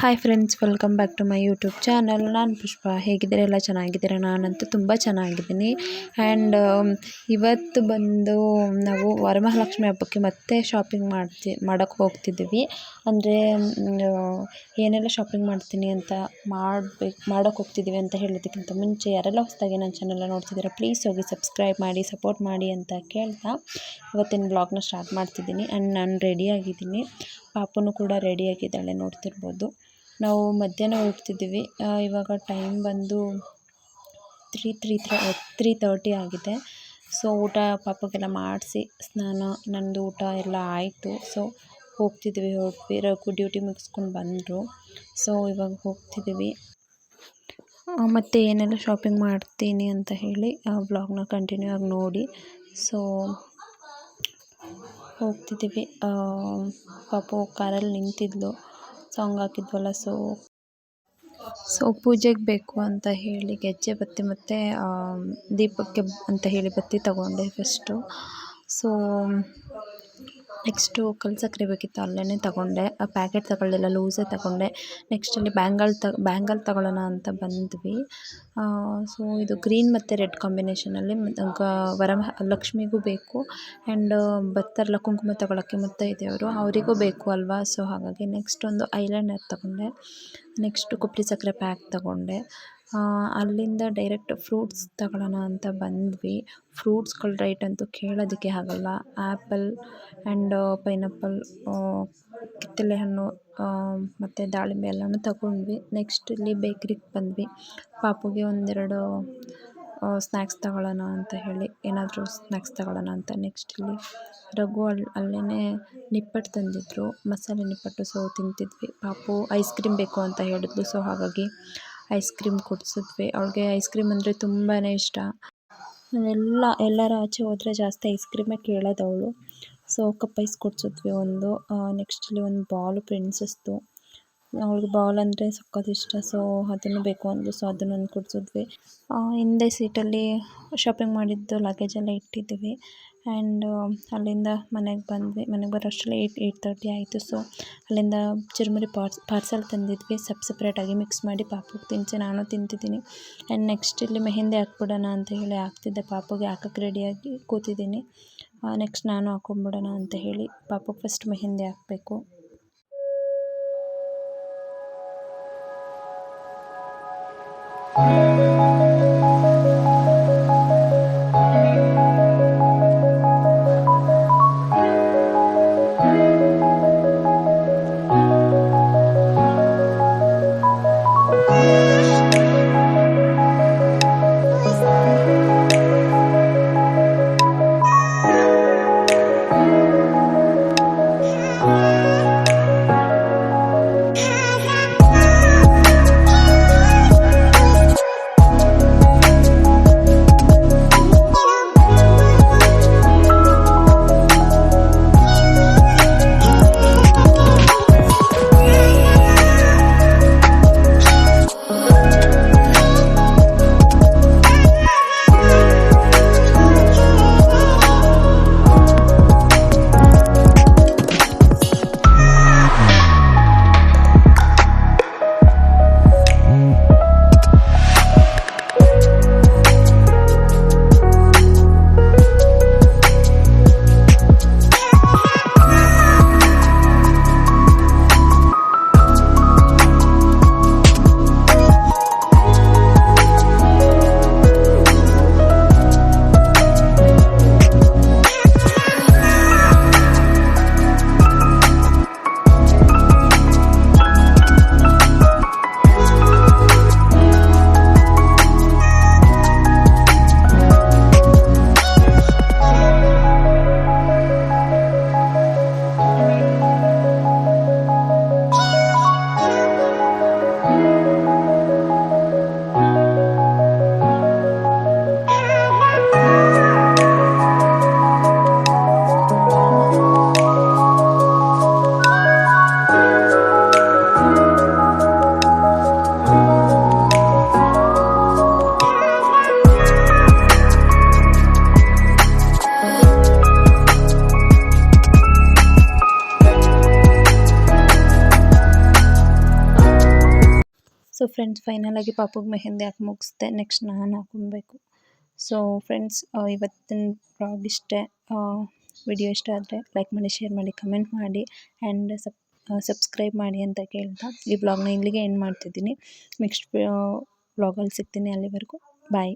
Hi friends, welcome back to my YouTube channel. ನಾನು ಪುಷ್ಪ. ಹೇಗಿದ್ದೀರಾ? ಎಲ್ಲ ಚೆನ್ನಾಗಿದ್ದೀರಾ? ನಾನಂತೂ ತುಂಬ ಚೆನ್ನಾಗಿದ್ದೀನಿ. ಆ್ಯಂಡ್ ಇವತ್ತು ಬಂದು ನಾವು ವರಮಹಾಲಕ್ಷ್ಮಿ ಹಬ್ಬಕ್ಕೆ ಮತ್ತೆ ಶಾಪಿಂಗ್ ಮಾಡೋಕ್ಕೆ ಹೋಗ್ತಿದ್ದೀವಿ. ಅಂದರೆ ಏನೆಲ್ಲ ಶಾಪಿಂಗ್ ಮಾಡ್ತೀನಿ ಅಂತ ಮಾಡೋಕ್ಕೆ ಹೋಗ್ತಿದ್ದೀವಿ ಅಂತ ಹೇಳೋದಕ್ಕಿಂತ ಮುಂಚೆ ಯಾರೆಲ್ಲ ಹೊಸದಾಗಿ ನನ್ನ ಚಾನಲ್ನ ನೋಡ್ತಿದ್ದೀರಾ ಪ್ಲೀಸ್ ಹೋಗಿ ಸಬ್ಸ್ಕ್ರೈಬ್ ಮಾಡಿ, ಸಪೋರ್ಟ್ ಮಾಡಿ ಅಂತ ಕೇಳ್ತಾ ಇವತ್ತಿನ ಬ್ಲಾಗ್ನ ಸ್ಟಾರ್ಟ್ ಮಾಡ್ತಿದ್ದೀನಿ. ಆ್ಯಂಡ್ ನಾನು ರೆಡಿಯಾಗಿದ್ದೀನಿ, ಪಾಪುನು ಕೂಡ ರೆಡಿಯಾಗಿದ್ದಾಳೆ, ನೋಡ್ತಿರ್ಬೋದು. ನಾವು ಮಧ್ಯಾಹ್ನ ಹೋಗ್ತಿದ್ದೀವಿ. ಇವಾಗ ಟೈಮ್ ಬಂದು 3:30 ಆಗಿದೆ. ಸೊ ಊಟ ಪಾಪಗೆಲ್ಲ ಮಾಡಿಸಿ ಸ್ನಾನ, ನನ್ನದು ಊಟ ಎಲ್ಲ ಆಯಿತು. ಸೊ ಹೋಗ್ತಿದ್ವಿ. ರಘು ಡ್ಯೂಟಿ ಮುಗಿಸ್ಕೊಂಡು ಬಂದರು. ಸೊ ಇವಾಗ ಹೋಗ್ತಿದ್ದೀವಿ. ಮತ್ತು ಏನೆಲ್ಲ ಶಾಪಿಂಗ್ ಮಾಡ್ತೀನಿ ಅಂತ ಹೇಳಿ ವ್ಲಾಗ್ನ ಕಂಟಿನ್ಯೂ ಆಗಿ ನೋಡಿ. ಸೊ ಹೋಗ್ತಿದ್ದೀವಿ. ಪಾಪು ಕಾರಲ್ಲಿ ನಿಂತಿದ್ಲು, ಸಾಂಗ್ ಹಾಕಿದ್ವಲ್ಲ. ಸೊ ಪೂಜೆಗೆ ಬೇಕು ಅಂತ ಹೇಳಿ ಗೆಜ್ಜೆ ಬತ್ತಿ ಮತ್ತು ದೀಪಕ್ಕೆ ಅಂತ ಹೇಳಿ ಬತ್ತಿ ತಗೊಂಡೆ ಫಸ್ಟು. ಸೊ ನೆಕ್ಸ್ಟು ಕಲ್ಸಕ್ಕರೆ ಬೇಕಿತ್ತು, ಅಲ್ಲೇ ತಗೊಂಡೆ. ಪ್ಯಾಕೆಟ್ ತಗೊಳ್ಳಿಲ್ಲ, ಲೂಸೇ ತಗೊಂಡೆ. ನೆಕ್ಸ್ಟಲ್ಲಿ ಬ್ಯಾಂಗಲ್ ತಗೊಳ್ಳೋಣ ಅಂತ ಬಂದ್ವಿ. ಸೊ ಇದು ಗ್ರೀನ್ ಮತ್ತು ರೆಡ್ ಕಾಂಬಿನೇಷನಲ್ಲಿ ವರಮಹಾಲಕ್ಷ್ಮಿಗೂ ಬೇಕು. ಆ್ಯಂಡ್ ಬರ್ತಾರಲ್ಲ ಕುಂಕುಮ ತಗೊಳ್ಳೋಕ್ಕೆ ಮುತ್ತೈದೆಯವರು, ಅವರಿಗೂ ಬೇಕು ಅಲ್ವಾ. ಸೊ ಹಾಗಾಗಿ ನೆಕ್ಸ್ಟ್ ಒಂದು ಐಲೈನರ್ ತಗೊಂಡೆ. ನೆಕ್ಸ್ಟು ಕುಪ್ಪಳಿ ಸಕ್ಕರೆ ಪ್ಯಾಕ್ ತಗೊಂಡೆ. ಅಲ್ಲಿಂದ ಡೈರೆಕ್ಟ್ ಫ್ರೂಟ್ಸ್ ತಗೊಳ್ಳೋಣ ಅಂತ ಬಂದ್ವಿ. ಫ್ರೂಟ್ಸ್ಗಳ ರೇಟ್ ಅಂತೂ ಕೇಳೋದಕ್ಕೆ ಆಗಲ್ಲ. ಆ್ಯಪಲ್ ಆ್ಯಂಡ್ ಪೈನಾಪಲ್, ಕಿತ್ತಳೆ ಹಣ್ಣು ಮತ್ತು ದಾಳಿಂಬೆ ಎಲ್ಲನೂ ತಗೊಂಡ್ವಿ. ನೆಕ್ಸ್ಟ್ ಇಲ್ಲಿ ಬೇಕ್ರಿಗೆ ಬಂದ್ವಿ. ಪಾಪುಗೆ ಒಂದೆರಡು ಸ್ನ್ಯಾಕ್ಸ್ ತಗೊಳ್ಳೋಣ ಅಂತ ಹೇಳಿ, ಏನಾದರೂ ಸ್ನ್ಯಾಕ್ಸ್ ತಗೊಳ್ಳೋಣ ಅಂತ. ನೆಕ್ಸ್ಟ್ ಇಲ್ಲಿ ರಘು ಅಲ್ಲೇ ನಿಪ್ಪಟ್ಟು ತಂದಿದ್ದರು, ಮಸಾಲೆ ನಿಪ್ಪಟ್ಟು. ಸೊ ತಿಂತಿದ್ವಿ. ಪಾಪು ಐಸ್ ಕ್ರೀಮ್ ಬೇಕು ಅಂತ ಹೇಳಿದ್ಲು. ಸೊ ಹಾಗಾಗಿ ಐಸ್ ಕ್ರೀಮ್ ಕೊಡಿಸಿದ್ವಿ. ಅವಳಿಗೆ ಐಸ್ ಕ್ರೀಮ್ ಅಂದರೆ ತುಂಬಾ ಇಷ್ಟ. ಎಲ್ಲರ ಆಚೆ ಹೋದರೆ ಜಾಸ್ತಿ ಐಸ್ ಕ್ರೀಮೇ ಕೇಳೋದು ಅವಳು. ಸೊ ಕಪ್ ಐಸ್ ಕೊಡಿಸಿದ್ವಿ ಒಂದು. ನೆಕ್ಸ್ಟ್ ಇಲ್ಲಿ ಒಂದು ಬಾಲು ಪ್ರಿನ್ಸಸ್ದು, ಅವಳಿಗೆ ಬಾಲ್ ಅಂದರೆ ಸಖತ್ ಇಷ್ಟ. ಸೊ ಅದನ್ನು ಬೇಕು ಅಂದ್ಲು. ಸೊ ಅದನ್ನೊಂದು ಕೊಡಿಸಿದ್ವಿ. ಹಿಂದೆ ಸೀಟಲ್ಲಿ ಶಾಪಿಂಗ್ ಮಾಡಿದ್ದು ಲಗೇಜೆಲ್ಲ ಇಟ್ಟಿದ್ವಿ. ಆ್ಯಂಡ್ ಅಲ್ಲಿಂದ ಮನೆಗೆ ಬಂದ್ವಿ. ಮನೆಗೆ ಬರೋಷ್ಟರಲ್ಲಿ 8:30 ಆಯಿತು. ಸೊ ಅಲ್ಲಿಂದ ಚುರುಮುರಿ ಪಾರ್ಸೆಲ್ ತಂದಿದ್ವಿ. ಸಪ್ರೇಟಾಗಿ ಮಿಕ್ಸ್ ಮಾಡಿ ಪಾಪುಗೆ ತಿನ್ನಿಸಿ ನಾನು ತಿಂತಿದ್ದೀನಿ. ಆ್ಯಂಡ್ ನೆಕ್ಸ್ಟ್ ಇಲ್ಲಿ ಮೆಹಂದಿ ಹಾಕ್ಬಿಡೋಣ ಅಂತ ಹೇಳಿ ಹಾಕ್ತಿದ್ದೆ. ಪಾಪುಗೆ ಹಾಕೋಕ್ಕೆ ರೆಡಿಯಾಗಿ ಕೂತಿದ್ದೀನಿ. ನೆಕ್ಸ್ಟ್ ನಾನು ಹಾಕೊಂಡ್ಬಿಡೋಣ ಅಂತ ಹೇಳಿ ಪಾಪುಗೆ ಫಸ್ಟ್ ಮೆಹಂದಿ ಹಾಕಬೇಕು. ಸೊ ಫ್ರೆಂಡ್ಸ್ ಫೈನಲಾಗಿ ಪಾಪುಗೆ ಮೆಹಂದಿ ಹಾಕಿ ಮುಗಿಸ್ದೆ. ನೆಕ್ಸ್ಟ್ ನಾನು ಹಾಕೊಬೇಕು. ಸೊ ಫ್ರೆಂಡ್ಸ್ ಇವತ್ತಿನ ವ್ಲಾಗ್ ಇಷ್ಟೇ. ವಿಡಿಯೋ ಇಷ್ಟ ಆದರೆ ಲೈಕ್ ಮಾಡಿ, ಶೇರ್ ಮಾಡಿ, ಕಮೆಂಟ್ ಮಾಡಿ ಆ್ಯಂಡ್ ಸಬ್ಸ್ಕ್ರೈಬ್ ಮಾಡಿ ಅಂತ ಕೇಳ್ತಾ ಈ ವ್ಲಾಗ್ನ ಇಲ್ಲಿಗೆ ಎಂಡ್ ಮಾಡ್ತಿದ್ದೀನಿ. ನೆಕ್ಸ್ಟ್ ವ್ಲಾಗಲ್ಲಿ ಸಿಗ್ತೀನಿ. ಅಲ್ಲಿವರೆಗೂ ಬಾಯ್.